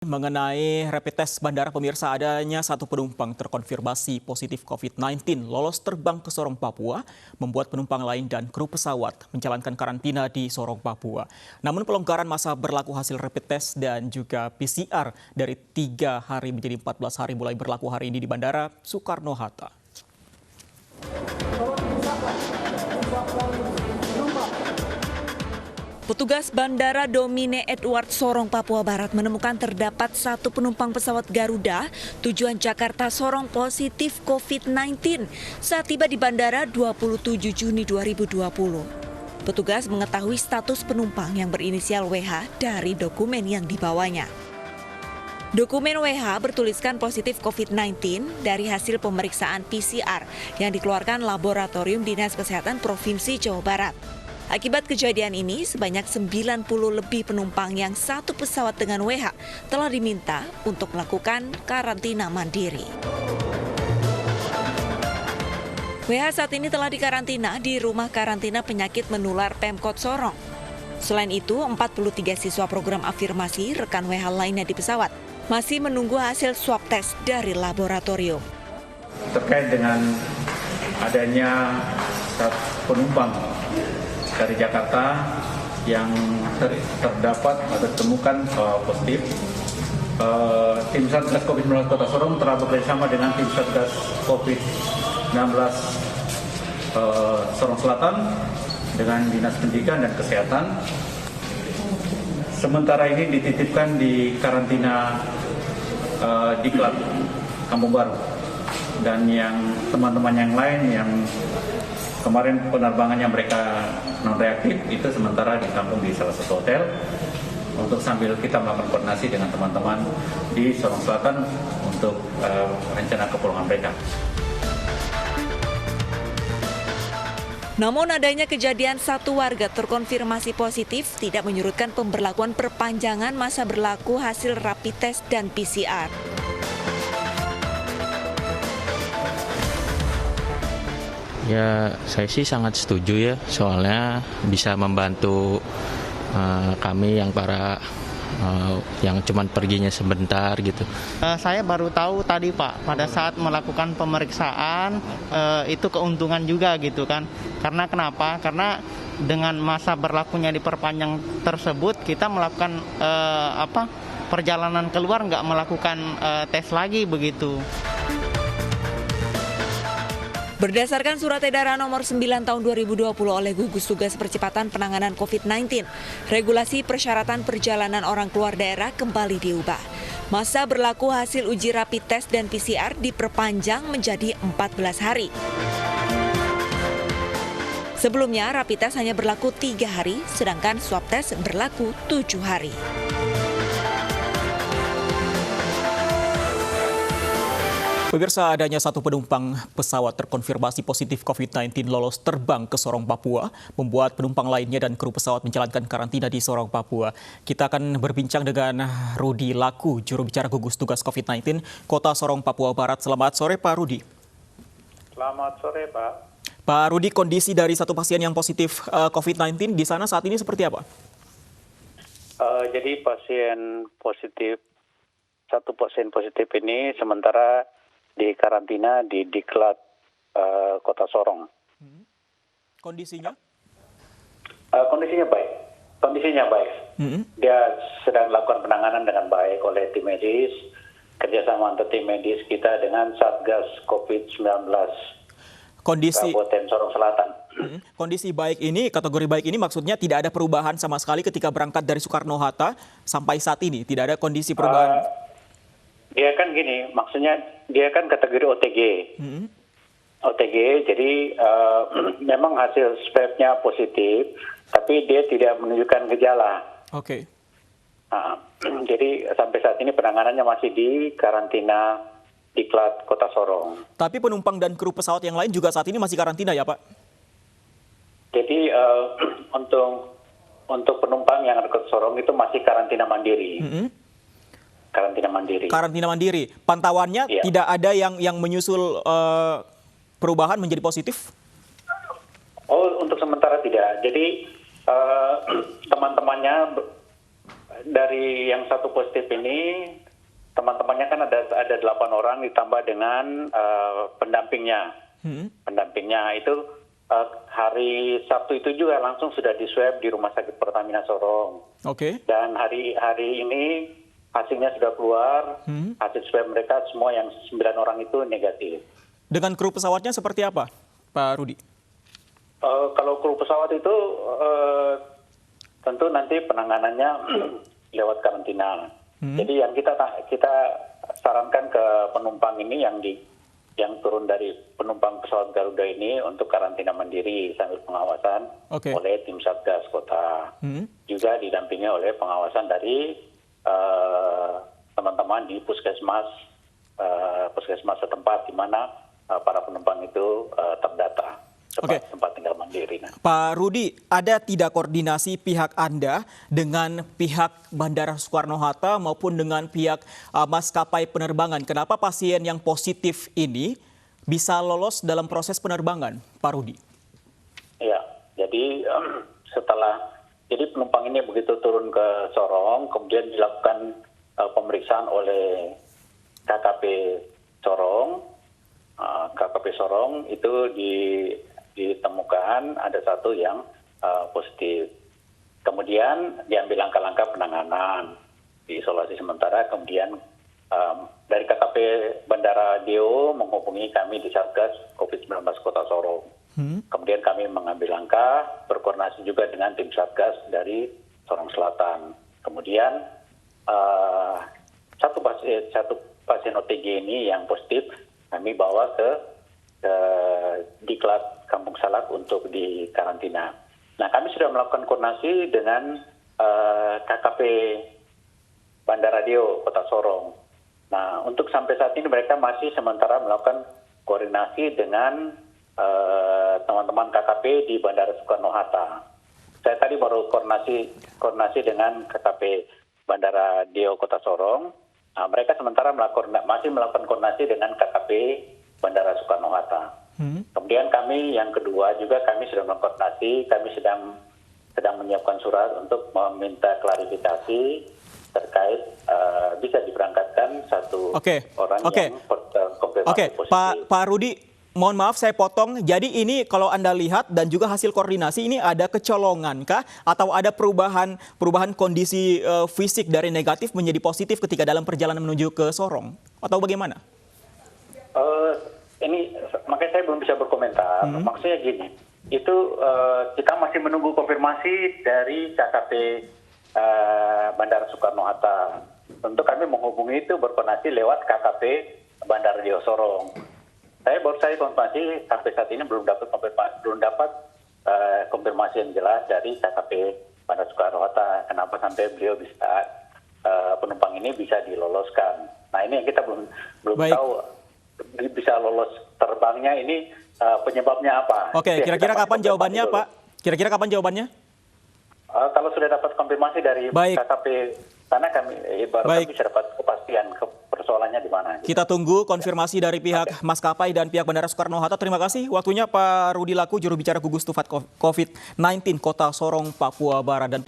Mengenai rapid test bandara, pemirsa, adanya satu penumpang terkonfirmasi positif COVID-19 lolos terbang ke Sorong, Papua, membuat penumpang lain dan kru pesawat menjalankan karantina di Sorong, Papua. Namun pelonggaran masa berlaku hasil rapid test dan juga PCR dari 3 hari menjadi 14 hari mulai berlaku hari ini di Bandara Soekarno-Hatta. Petugas Bandara Domine Edward Sorong, Papua Barat menemukan terdapat satu penumpang pesawat Garuda tujuan Jakarta Sorong positif COVID-19 saat tiba di bandara 27 Juni 2020. Petugas mengetahui status penumpang yang berinisial WH dari dokumen yang dibawanya. Dokumen WH bertuliskan positif COVID-19 dari hasil pemeriksaan PCR yang dikeluarkan Laboratorium Dinas Kesehatan Provinsi Jawa Barat. Akibat kejadian ini, sebanyak 90 lebih penumpang yang satu pesawat dengan WH telah diminta untuk melakukan karantina mandiri. WH saat ini telah dikarantina di rumah karantina penyakit menular Pemkot Sorong. Selain itu, 43 siswa program afirmasi rekan WH lainnya di pesawat masih menunggu hasil swab test dari laboratorium. Terkait dengan adanya penumpang dari Jakarta yang terdapat atau ditemukan positif, tim Satgas COVID-19 Kota Sorong telah bekerjasama dengan tim Satgas COVID-19 Sorong Selatan dengan Dinas Pendidikan dan Kesehatan. Sementara ini dititipkan di karantina Diklat Kampung Baru, dan yang teman-teman yang lain yang kemarin penerbangannya mereka non-reaktif itu sementara ditampung di salah satu hotel untuk sambil kita melakukan koordinasi dengan teman-teman di Sorong Selatan untuk rencana kepulangan mereka. Namun adanya kejadian satu warga terkonfirmasi positif tidak menyurutkan pemberlakuan perpanjangan masa berlaku hasil rapid test dan PCR. Ya, saya sih sangat setuju ya, soalnya bisa membantu kami yang yang cuman perginya sebentar gitu. Saya baru tahu tadi Pak, pada saat melakukan pemeriksaan itu keuntungan juga gitu kan. Karena kenapa? Karena dengan masa berlakunya diperpanjang tersebut kita melakukan perjalanan keluar nggak melakukan tes lagi begitu. Berdasarkan Surat Edaran Nomor 9 Tahun 2020 oleh Gugus Tugas Percepatan Penanganan COVID-19, regulasi persyaratan perjalanan orang keluar daerah kembali diubah. Masa berlaku hasil uji rapid test dan PCR diperpanjang menjadi 14 hari. Sebelumnya, rapid test hanya berlaku 3 hari, sedangkan swab test berlaku 7 hari. Pemirsa, adanya satu penumpang pesawat terkonfirmasi positif COVID-19 lolos terbang ke Sorong, Papua, membuat penumpang lainnya dan kru pesawat menjalankan karantina di Sorong, Papua. Kita akan berbincang dengan Rudi Laku, juru bicara gugus tugas COVID-19 Kota Sorong, Papua Barat. Selamat sore, Pak Rudi. Selamat sore, Pak. Pak Rudi, kondisi dari satu pasien yang positif COVID-19 di sana saat ini seperti apa? Jadi satu pasien positif ini sementara di karantina di Diklat Kota Sorong. Kondisinya? Kondisinya baik. Dia sedang dilakukan penanganan dengan baik oleh tim medis, kerjasama antar tim medis kita dengan Satgas COVID-19 Kabupaten Sorong Selatan. Kondisi baik ini, kategori baik ini maksudnya tidak ada perubahan sama sekali ketika berangkat dari Soekarno-Hatta sampai saat ini? Tidak ada kondisi perubahan? Dia kan gini, maksudnya dia kan kategori OTG. OTG, jadi memang hasil swab-nya positif, tapi dia tidak menunjukkan gejala. Oke. Jadi sampai saat ini penanganannya masih di karantina Diklat Kota Sorong. Tapi penumpang dan kru pesawat yang lain juga saat ini masih karantina ya, Pak? Jadi untuk penumpang yang ada ke Sorong itu masih karantina mandiri. Karantina mandiri. Pantauannya tidak ada yang menyusul perubahan menjadi positif? Oh, untuk sementara tidak. Jadi teman-temannya dari yang satu positif ini, teman-temannya kan ada 8 orang ditambah dengan pendampingnya. Pendampingnya itu hari Sabtu itu juga langsung sudah di swab di Rumah Sakit Pertamina Sorong. Oke. Dan hari ini hasilnya sudah keluar, hasil swab mereka semua yang 9 orang itu negatif. Dengan kru pesawatnya seperti apa, Pak Rudi? Kalau kru pesawat itu tentu nanti penanganannya lewat karantina. Jadi yang kita sarankan ke penumpang ini yang turun dari penumpang pesawat Garuda ini untuk karantina mandiri sambil pengawasan oleh tim Satgas Kota. Juga didampingi oleh pengawasan dari teman-teman di puskesmas setempat di mana para penumpang itu terdata. Tempat tinggal mandiri. Pak Rudi, ada tidak koordinasi pihak Anda dengan pihak Bandara Soekarno-Hatta maupun dengan pihak maskapai penerbangan? Kenapa pasien yang positif ini bisa lolos dalam proses penerbangan, Pak Rudi? Ya, jadi jadi penumpang ini begitu turun ke Sorong, kemudian dilakukan pemeriksaan oleh KKP Sorong. KKP Sorong itu ditemukan ada satu yang positif. Kemudian diambil langkah-langkah penanganan, diisolasi sementara, kemudian dari KKP Bandara Deo menghubungi kami di Satgas COVID-19 Kota Sorong. Kemudian kami mengambil langkah, berkoordinasi juga dengan tim Satgas dari Sorong Selatan. Kemudian satu pasien OTG ini yang positif kami bawa ke Diklat Kampung Salak untuk dikarantina. Nah, kami sudah melakukan koordinasi dengan KKP Bandara Deo Kota Sorong. Nah, untuk sampai saat ini mereka masih sementara melakukan koordinasi dengan teman-teman KKP di Bandara Soekarno-Hatta. Saya tadi baru koordinasi dengan KKP Bandara Deo Kota Sorong. Nah, mereka sementara masih melakukan koordinasi dengan KKP Bandara Soekarno-Hatta. Kemudian kami yang kedua juga kami sudah mengkoordinasi, kami sedang menyiapkan surat untuk meminta klarifikasi terkait bisa diberangkatkan satu orang yang konfirmasi positif. Pak Rudi, mohon maaf saya potong. Jadi ini kalau Anda lihat dan juga hasil koordinasi ini ada kecolongan kah atau ada perubahan kondisi fisik dari negatif menjadi positif ketika dalam perjalanan menuju ke Sorong atau bagaimana? Ini makanya saya belum bisa berkomentar. Maksudnya gini, itu kita masih menunggu konfirmasi dari KKP Bandara Soekarno-Hatta. Tentu kami menghubungi itu berkoordinasi lewat KKP Bandara Deo Sorong. Saya konfirmasi sampai saat ini belum dapat konfirmasi yang jelas dari KKP Bandara Soekarno-Hatta. Kenapa sampai beliau bisa penumpang ini bisa diloloskan? Nah, ini yang kita belum tahu. Bisa lolos terbangnya ini penyebabnya apa? Kira-kira kapan jawabannya, Pak? Kira-kira kapan jawabannya? Kalau sudah dapat konfirmasi dari KKP sana kami bisa dapat kepastian persoalannya di mana. Kita tunggu konfirmasi dari pihak maskapai dan pihak Bandara Soekarno-Hatta. Terima kasih waktunya Pak Rudi Laku, juru bicara gugus tugas COVID-19 Kota Sorong, Papua Barat. Dan